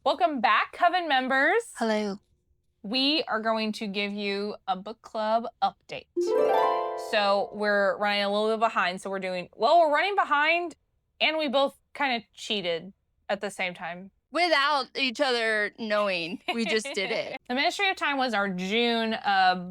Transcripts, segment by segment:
Welcome back, Coven members. Hello. We are going to give you a book club update. So we're running a little bit behind. So we're running behind, and we both kind of cheated at the same time. Without each other knowing, we just did it. The Ministry of Time was our June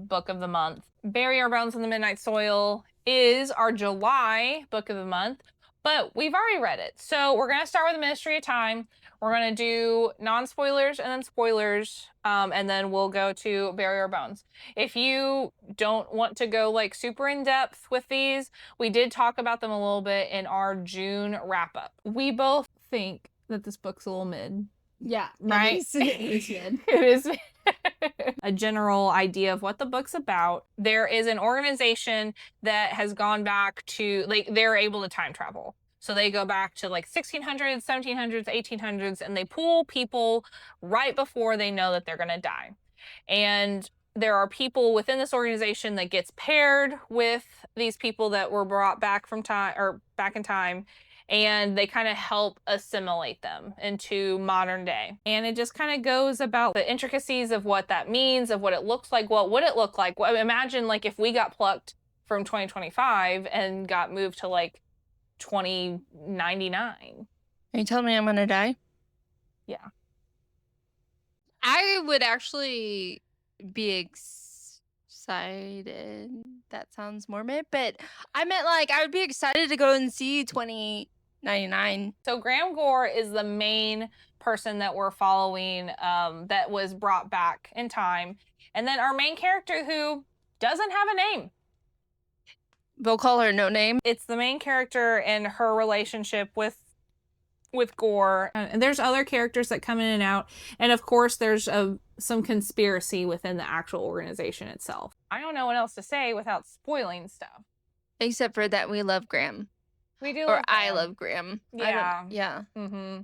book of the month. Bury Our Bones in the Midnight Soil is our July book of the month, but we've already read it. So we're going to start with the Ministry of Time. We're going to do non-spoilers and then spoilers, and then we'll go to Bury Our Bones. If you don't want to go like super in depth with these, we did talk about them a little bit in our June wrap-up. We both think that this book's a little mid. Yeah. Right? It is mid. It is a general idea of what the book's about. There is an organization that has gone back to, like, they're able to time travel. So they go back to like 1600s, 1700s, 1800s, and they pull people right before they know that they're going to die. And there are people within this organization that gets paired with these people that were brought back from time or back in time, and they kind of help assimilate them into modern day. And it just kind of goes about the intricacies of what that means, of what it looks like. What would it look like? Well, imagine like if we got plucked from 2025 and got moved to like 2099. Are you telling me I'm going to die? Yeah. I would actually be excited. That sounds morbid, but I meant like I would be excited to go and see 2099. So Graham Gore is the main person that we're following, that was brought back in time. And then our main character who doesn't have a name. We'll call her No Name. It's the main character and her relationship with Gore. And there's other characters that come in and out. And of course, there's some conspiracy within the actual organization itself. I don't know what else to say without spoiling stuff. Except for that we love Graham. We do. Or I love Graham. Yeah. Yeah. Mm-hmm.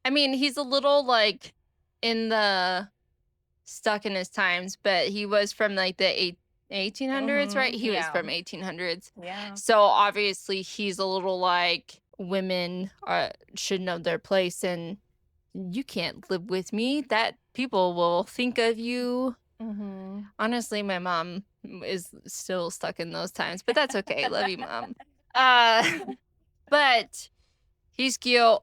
I mean, he's a little like in the stuck in his times, but he was from like the 1800s, right? He was from 1800s. Yeah. So obviously he's a little like women should know their place and you can't live with me. That people will think of you. Mm-hmm. Honestly, my mom is still stuck in those times, but that's okay. Love you, Mom. But he's cute.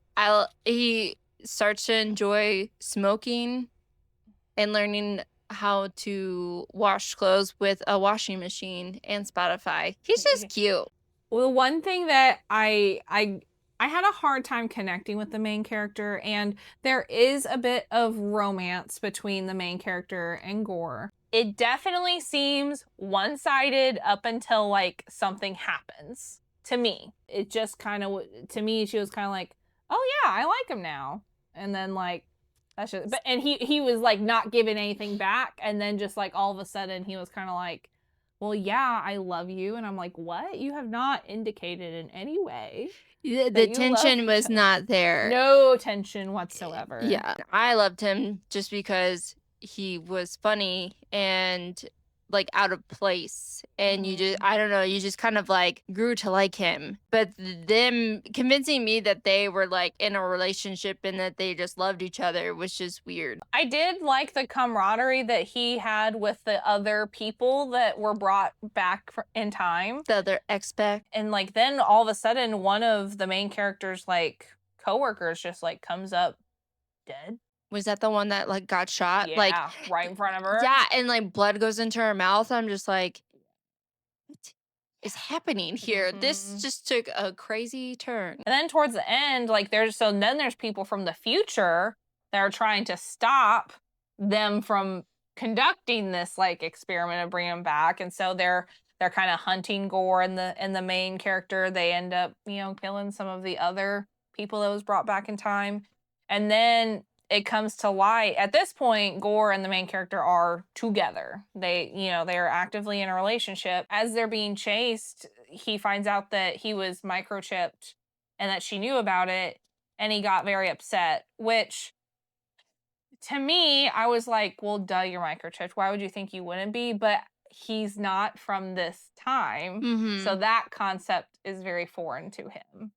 He starts to enjoy smoking and learning how to wash clothes with a washing machine and Spotify. He's just cute. Well, one thing that I had a hard time connecting with the main character, and there is a bit of romance between the main character and Gore. It definitely seems one-sided up until like something happens. To me, it just kind of, to me, she was kind of like, oh yeah, I like him now. And then like, that's just, but, and he was like not giving anything back. And then just like all of a sudden he was kind of like, well, yeah, I love you. And I'm like, what? You have not indicated in any way. The tension was not there. No tension whatsoever. Yeah. I loved him just because he was funny and like out of place, and you just, I don't know, you just kind of like grew to like him. But them convincing me that they were like in a relationship and that they just loved each other was just weird. I did like the camaraderie that he had with the other people that were brought back in time. The other expect. And like then all of a sudden one of the main characters like coworkers just like comes up dead. Was that the one that like got shot? Yeah, like right in front of her. Yeah, and like blood goes into her mouth. I'm just like, what is happening here? This just took a crazy turn. And then towards the end, like there's people from the future that are trying to stop them from conducting this like experiment of bringing them back. And so they're kind of hunting Gore and the main character. They end up, killing some of the other people that was brought back in time. And then it comes to light. At this point, Gore and the main character are together. They are actively in a relationship. As they're being chased, he finds out that he was microchipped and that she knew about it, and he got very upset, which to me, I was like, well, duh, you're microchipped. Why would you think you wouldn't be? But he's not from this time. So that concept is very foreign to him.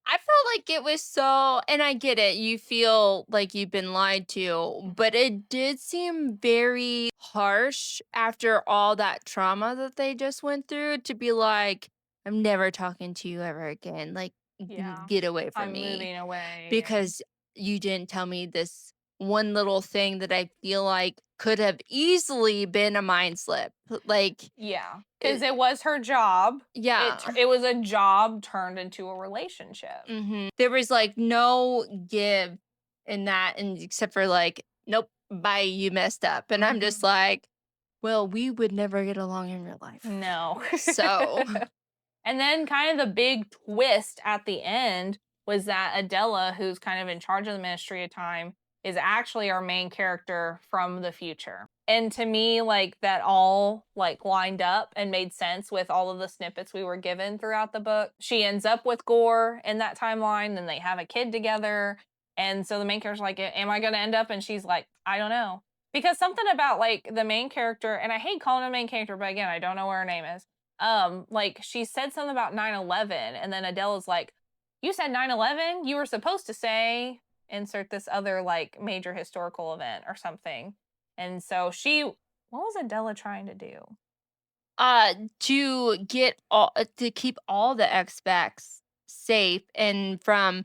I felt like it was so, and I get it. You feel like you've been lied to, but it did seem very harsh after all that trauma that they just went through to be like, I'm never talking to you ever again. Like, Yeah. get away from I'm me moving away and because you didn't tell me this one little thing that I feel like could have easily been a mind slip. Like, yeah, because it, it was her job. yeah. It was a job turned into a relationship. There was like no give in that, and except for like, nope, bye, you messed up. And I'm just Mhm. like, well, we would never get along in real life. No. So, And then kind of the big twist at the end was that Adela, who's kind of in charge of the Ministry of Time, is actually our main character from the future. And to me, like that all like lined up and made sense with all of the snippets we were given throughout the book. She ends up with Gore in that timeline, then they have a kid together. And so the main character's like, am I gonna end up? And she's like, I don't know. Because something about like the main character, and I hate calling her main character, but again, I don't know what her name is. Like she said something about 9/11, and then Adele's like, you said 9/11? You were supposed to say insert this other like major historical event or something. And so what was Adela trying to do? to get all to keep all the expats safe and from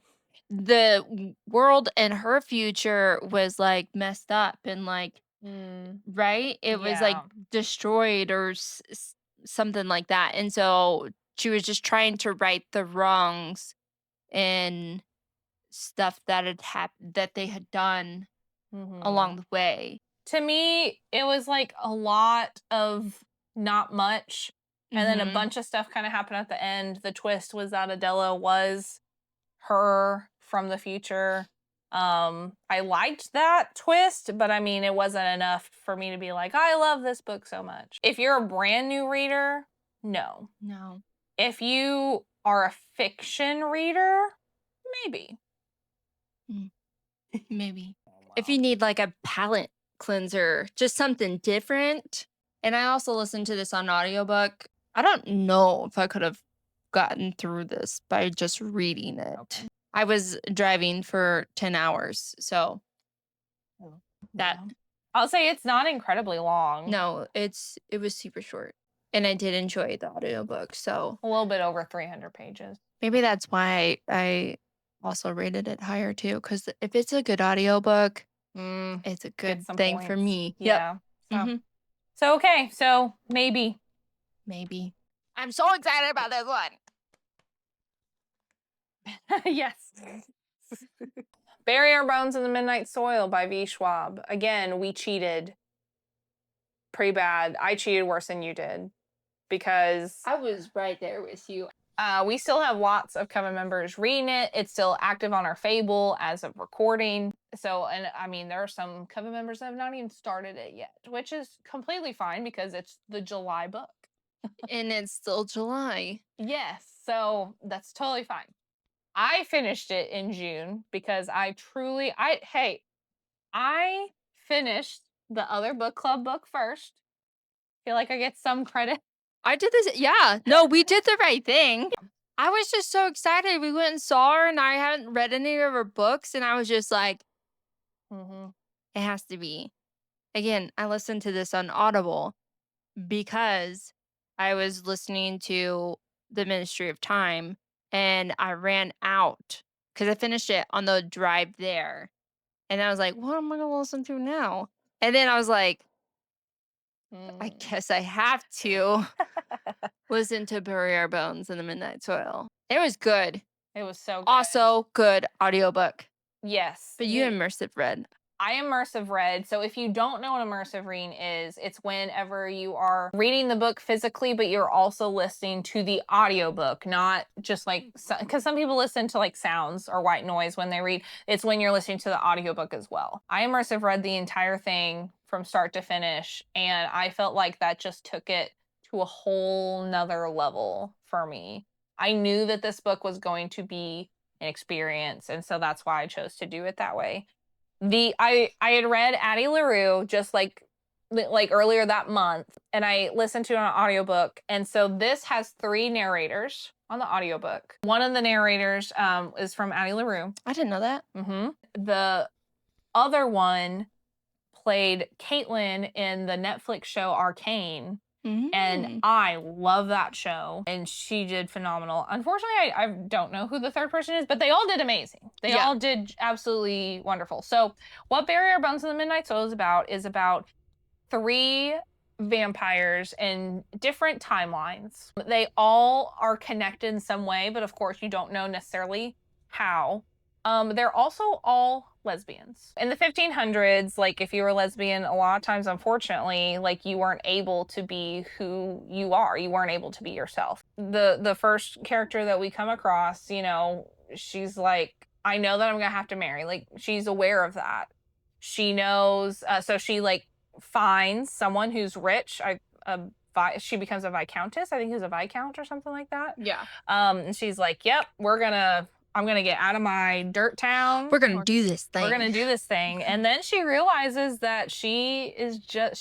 the world, and her future was like messed up and like, Mm, right, it was like yeah. destroyed or something like that, and so she was just trying to right the wrongs and stuff that had happened that they had done Hmm. along the way. To me, it was like a lot of not much. And then a Mhm. bunch of stuff kind of happened at the end. The twist was that Adela was her from the future. I liked that twist, but I mean, it wasn't enough for me to be like, I love this book so much. If you're a brand new reader, no. No. If you are a fiction reader, maybe. Mm, maybe. Oh, If you wow. need like a palate cleanser, just something different. And I also listened to this on audiobook. I don't know if I could have gotten through this by just reading it. Okay. I was driving for 10 hours. So Oh, that, yeah. I'll say it's not incredibly long. no, it was super short. And I did enjoy the audiobook. So A little bit over 300 pages. maybe that's why I also rated it higher too. Cause if it's a good audiobook, Mm, it's a get good some thing for points. me. Yep. Yeah. So, Hmm. so okay. So maybe. Maybe. I'm so excited about this one. Yes. Bury Our Bones in the Midnight Soil by V. Schwab. Again, we cheated pretty bad. I cheated worse than you did because I was right there with you. we still have lots of Coven members reading it. It's still active on our Fable as of recording. So, and I mean, there are some Coven members that have not even started it yet, which is completely fine because it's the July book. And it's still July. Yes, so that's totally fine. I finished it in June because I finished the other book club book first. Feel like I get some credit. I did this. Yeah. No, we did the right thing. I was just so excited. We went and saw her, and I hadn't read any of her books. And I was just like, Mm-hmm. it has to be. Again, I listened to this on Audible because I was listening to The Ministry of Time, and I ran out because I finished it on the drive there. And I was like, what am I going to listen to now? And then I was like, I Mm. guess I have to listen to Bury Our Bones in the Midnight Soil. It was good. It was so good. Also, good audiobook. Yes. But you immersive read. I immersive read. So if you don't know what immersive reading is, it's whenever you are reading the book physically, but you're also listening to the audiobook, not just like, because some people listen to like sounds or white noise when they read. It's when you're listening to the audiobook as well. I immersive read the entire thing from start to finish, and I felt like that just took it to a whole nother level for me. I knew that this book was going to be an experience, and so that's why I chose to do it that way. I had read Addie LaRue just like like earlier that month, and I listened to it on an audiobook. And so this has 3 narrators on the audiobook. One of the narrators is from Addie LaRue. I didn't know that. The other one played Caitlin in the Netflix show Arcane. And I love that show, and she did phenomenal. Unfortunately, I don't know who the third person is, but they all did amazing. They all did absolutely wonderful. So what Bury Our Bones in the Midnight Soil is about 3 vampires in different timelines. They all are connected in some way, but of course you don't know necessarily how. They're also all lesbians. In the 1500s, like if you were a lesbian, a lot of times, unfortunately, like you weren't able to be who you are. You weren't able to be yourself. The first character that we come across, you know, she's like, I know that I'm gonna have to marry. Like she's aware of that. She knows, so she like finds someone who's rich. She becomes a viscountess. I think he's a viscount or something like that. Yeah. And she's like, yep, I'm gonna get out of my dirt town. We're gonna do this thing. We're gonna do this thing. And then she realizes that she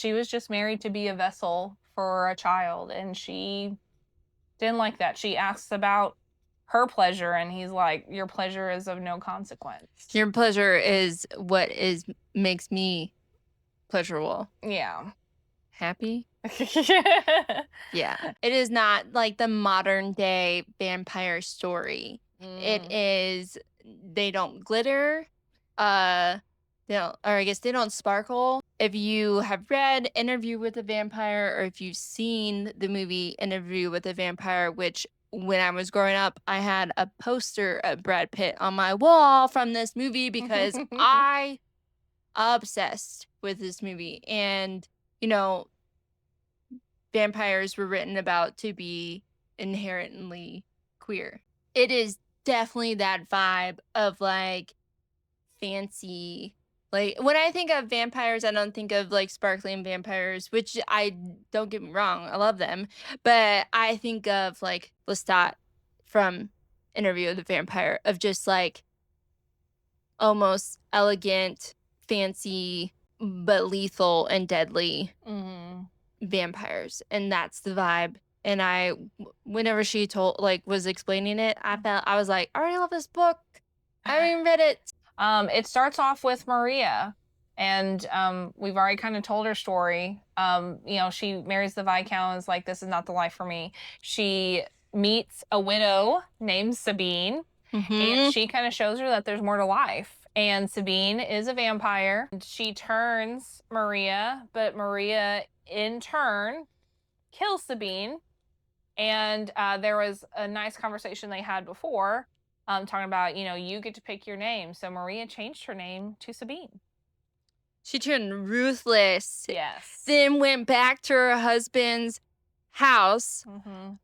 was just married to be a vessel for a child, and she didn't like that. She asks about her pleasure, and he's like, your pleasure is of no consequence. Your pleasure is what makes me pleasurable. Yeah. Happy? Yeah. It is not like the modern day vampire story. It is, they don't glitter, they don't sparkle. If you have read Interview with a Vampire, or if you've seen the movie Interview with a Vampire, which when I was growing up, I had a poster of Brad Pitt on my wall from this movie because I obsessed with this movie. And, you know, vampires were written about to be inherently queer. It is definitely that vibe of like fancy, like when I think of vampires, I don't think of like sparkling vampires, which I don't get me wrong, I love them, but I think of like Lestat from Interview with the Vampire, of just like almost elegant, fancy, but lethal and deadly vampires, and that's the vibe. And whenever she was explaining it, I was like, I already love this book. I haven't even read it. It starts off with Maria, and we've already kind of told her story. You know, she marries the Viscount and is like, this is not the life for me. She meets a widow named Sabine, and she kind of shows her that there's more to life. And Sabine is a vampire. She turns Maria, but Maria in turn kills Sabine. And there was a nice conversation they had before, talking about, you know, you get to pick your name. So Maria changed her name to Sabine. She turned ruthless. Yes. Then went back to her husband's house,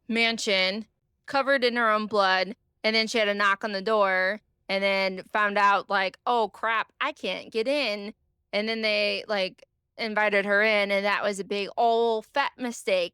mansion, covered in her own blood. And then she had a knock on the door, and then found out like, oh crap, I can't get in. And then they like invited her in, and that was a big old fat mistake.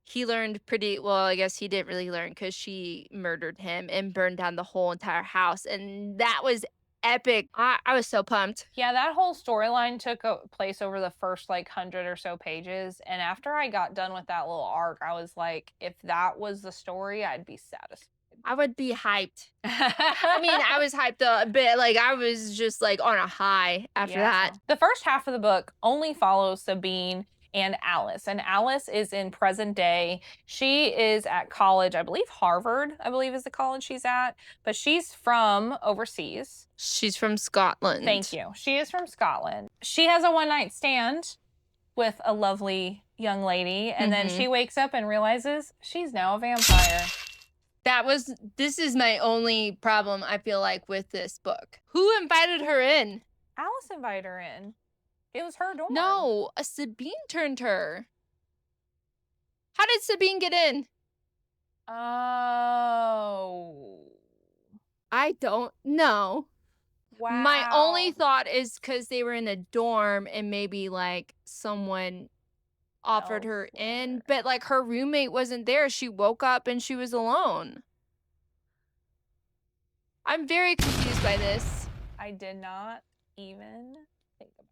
He learned pretty well. I guess he didn't really learn, because she murdered him and burned down the whole entire house, and that was epic. I was so pumped. Yeah, that whole storyline took place over the first like 100 or so pages, and after I got done with that little arc, I was like, if that was the story, I'd be satisfied. I would be hyped. I mean, I was hyped a bit. Like, I was just like on a high after that. The first half of the book only follows Sabine and Alice. And Alice is in present day. She is at college, I believe Harvard, I believe is the college she's at. But she's from overseas. She's from Scotland. Thank you. She is from Scotland. She has a one-night stand with a lovely young lady. And then she wakes up and realizes she's now a vampire. This is my only problem, I feel like, with this book. Who invited her in? Alice invited her in. It was her door. No, Sabine turned her. How did Sabine get in? Oh. I don't know. Wow. My only thought is because they were in a dorm and maybe like someone offered her in, but like her roommate wasn't there. She woke up and she was alone. I'm very confused by this. I did not even think about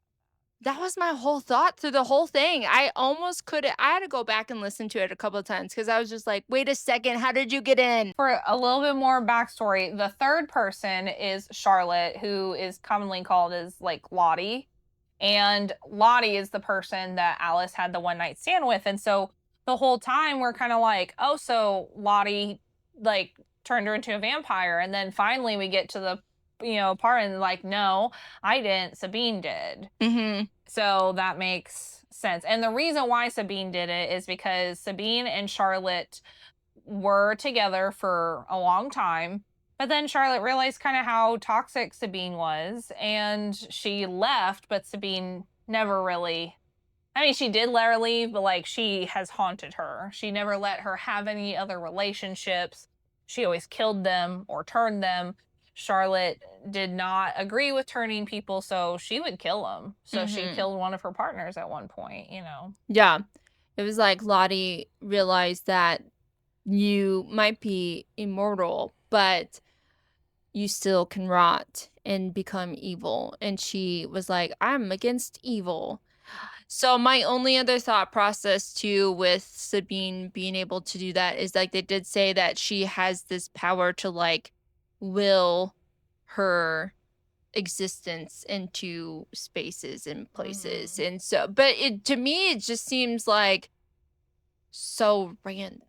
That was my whole thought through the whole thing. I almost couldn't I had to go back and listen to it a couple of times because I was just like, "Wait a second, how did you get in?" For a little bit more backstory, the third person is Charlotte, who is commonly called as like Lottie. And Lottie is the person that Alice had the one night stand with. And so the whole time we're kind of like, oh, so Lottie like turned her into a vampire. And then finally we get to the, part and like, no, I didn't. Sabine did. Mhm. So that makes sense. And the reason why Sabine did it is because Sabine and Charlotte were together for a long time. But then Charlotte realized kind of how toxic Sabine was, and she left, but Sabine never really. I mean, she did let her leave, but like she has haunted her. She never let her have any other relationships. She always killed them or turned them. Charlotte did not agree with turning people, so she would kill them. So she Mhm. killed one of her partners at one point. Yeah. It was like Lottie realized that you might be immortal, but you still can rot and become evil. And she was like, I'm against evil. So my only other thought process too with Sabine being able to do that is like they did say that she has this power to like will her existence into spaces and places. Mhm. And so but it to me it just seems like so random.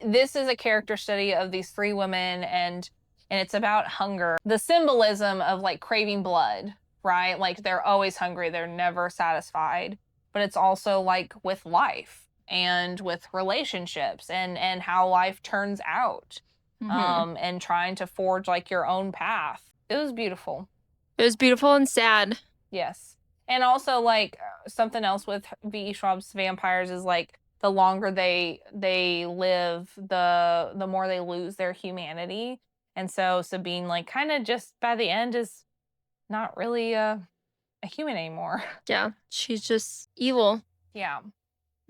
This is a character study of these three women, and it's about hunger, the symbolism of like craving blood, right? Like they're always hungry, they're never satisfied. But it's also like with life and with relationships, and how life turns out, Mhm. and trying to forge like your own path. It was beautiful. It was beautiful and sad. Yes. And also like something else with V.E. Schwab's vampires is like the longer they live, the more they lose their humanity. And so Sabine like kind of just by the end is not really a human anymore. Yeah, she's just evil, Yeah.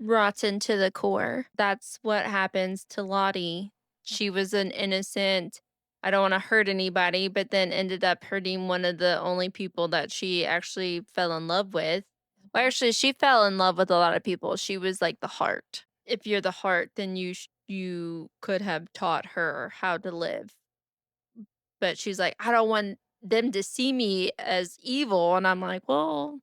rotten to the core. That's what happens to Lottie. She was an innocent, I don't want to hurt anybody, but then ended up hurting one of the only people that she actually fell in love with. Well, actually, she fell in love with a lot of people. She was like the heart. If you're the heart, then you could have taught her how to live. But she's like, I don't want them to see me as evil. And I'm like, well,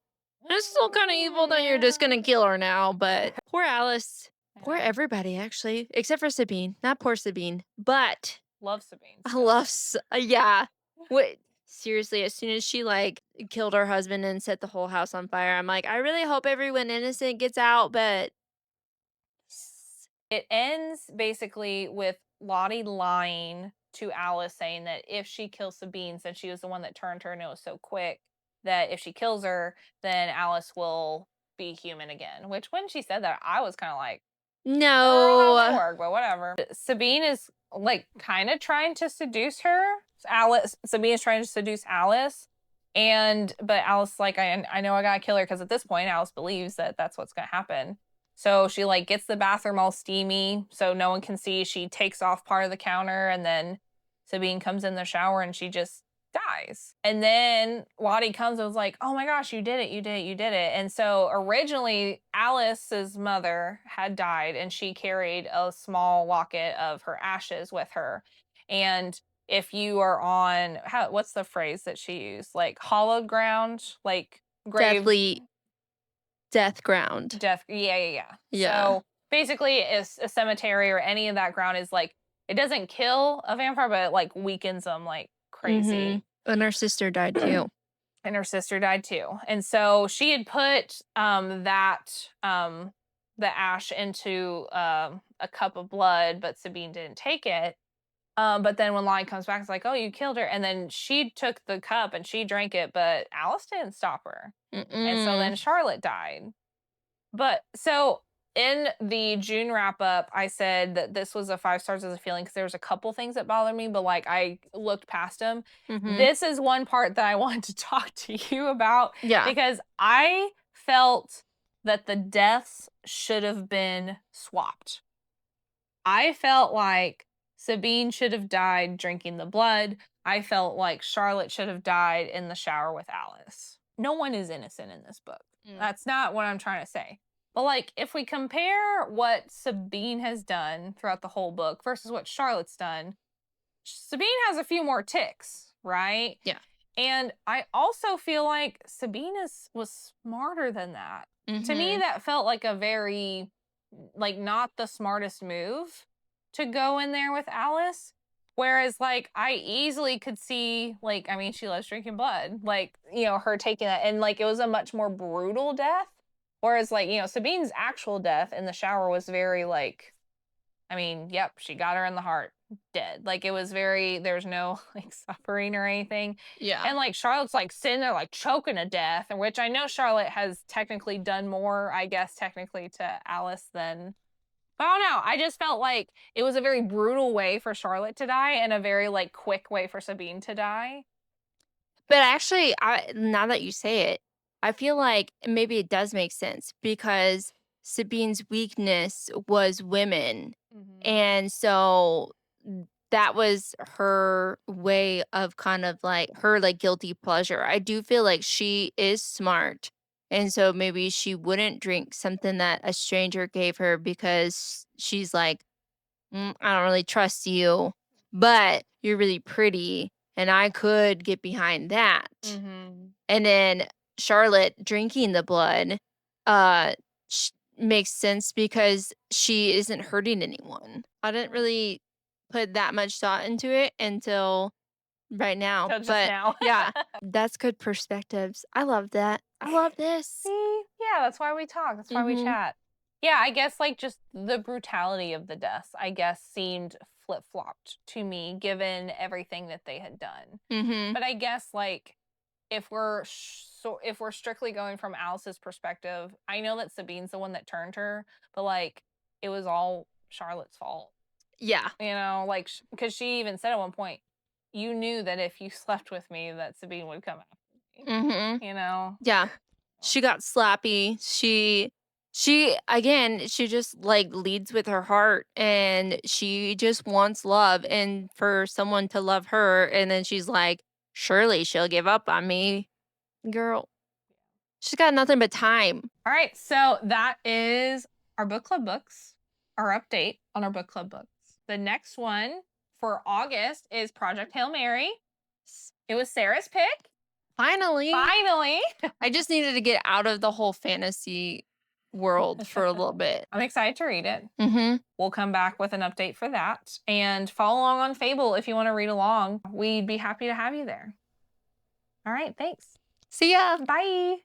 it's still kind of evil that you're just gonna kill her now. But poor Alice, I poor know. everybody actually, except for Sabine. Not poor Sabine, but Love Sabine I still. love. Yeah. Wait, seriously, as soon as she like killed her husband and set the whole house on fire, I'm like, I really hope everyone innocent gets out. But It ends basically with Lottie lying to Alice, saying that if she kills Sabine, since she was the one that turned her and it was so quick, that if she kills her, then Alice will be human again. Which, when she said that, I was kind of like, girl, how's that no, work? But whatever. Sabine is like kind of trying to seduce her. Sabine is trying to seduce Alice. But Alice, like, I know I gotta kill her because at this point, Alice believes that that's what's gonna happen. So she like gets the bathroom all steamy so no one can see. She takes off part of the counter, and then Sabine comes in the shower and she just dies. And then Lottie comes and was like, "Oh my gosh, you did it. You did it. You did it." And so originally Alice's mother had died and she carried a small locket of her ashes with her. And if you are on what's the phrase that she used? Like hollowed ground, like grave deathly death ground. death. Yeah. Yeah. So basically, a cemetery or any of that ground is like it doesn't kill a vampire, but it like weakens them like Mhm. crazy. And her sister died too. And her sister died too. And so she had put the ash into a cup of blood, but Sabine didn't take it. But then when Lottie comes back, it's like, oh, you killed her. And then she took the cup and she drank it, but Alice didn't stop her. And so Mm-mm. then Charlotte died. But so in the June wrap up, I said that this was a 5 stars as a feeling because there was a couple things that bothered me, but like I looked past them. Mhm. This is one part that I wanted to talk to you about Yeah. because I felt that the deaths should have been swapped. I felt like Sabine should have died drinking the blood. I felt like Charlotte should have died in the shower with Alice. no one is innocent in this book. Mm. That's not what I'm trying to say. But like, if we compare what Sabine has done throughout the whole book versus what Charlotte's done, Sabine has a few more ticks, right? Yeah. And I also feel like Sabine was smarter than that. To me, Mhm. that felt like a very, like, not the smartest move to go in there with Alice. Whereas, like, I easily could see, like, I mean, she loves drinking blood. Like, you know, her taking that, and like, it was a much more brutal death. Whereas, like, you know, Sabine's actual death in the shower was very, like, I mean, yep, she got her in the heart, dead. Like, it was very, there's no like suffering or anything. Yeah. And like, Charlotte's like sitting there like choking to death, and which I know Charlotte has technically done more, I guess, technically to Alice than. But I don't know. I just felt like it was a very brutal way for Charlotte to die and a very like quick way for Sabine to die. But actually, now that you say it, I feel like maybe it does make sense because Sabine's weakness was women. Mm-hmm. And so that was her way of kind of like her like guilty pleasure. I do feel like she is smart. And so maybe she wouldn't drink something that a stranger gave her because she's like, I don't really trust you, but you're really pretty, and I could get behind that. Mm-hmm. And then Charlotte drinking the blood uh makes sense because she isn't hurting anyone. I didn't really put that much thought into it until right now. Till just But now. yeah, that's good perspectives. I love that. I love this. See? Yeah, that's why we talk. That's why we Mhm. chat. Yeah, I guess like just the brutality of the deaths, I guess, seemed flip-flopped to me given everything that they had done. Mhm. But I guess like if we're strictly going from Alice's perspective, I know that Sabine's the one that turned her, but like it was all Charlotte's fault. Yeah. You know, like because she even said at one point, "You knew that if you slept with me, that Sabine would come after me." Mhm. You know. Yeah. She got slappy. She again, she just like leads with her heart and she just wants love and for someone to love her and then she's like, "Surely she'll give up on me." Girl, she's got nothing but time. All right, so that is our book club books, our update on our book club books. The next one for August is Project Hail Mary. It was Sarah's pick. Finally. Finally. I just needed to get out of the whole fantasy world for a little bit. I'm excited to read it. Mhm. We'll come back with an update for that. And follow along on Fable if you want to read along. We'd be happy to have you there. All right, thanks. See ya. Bye.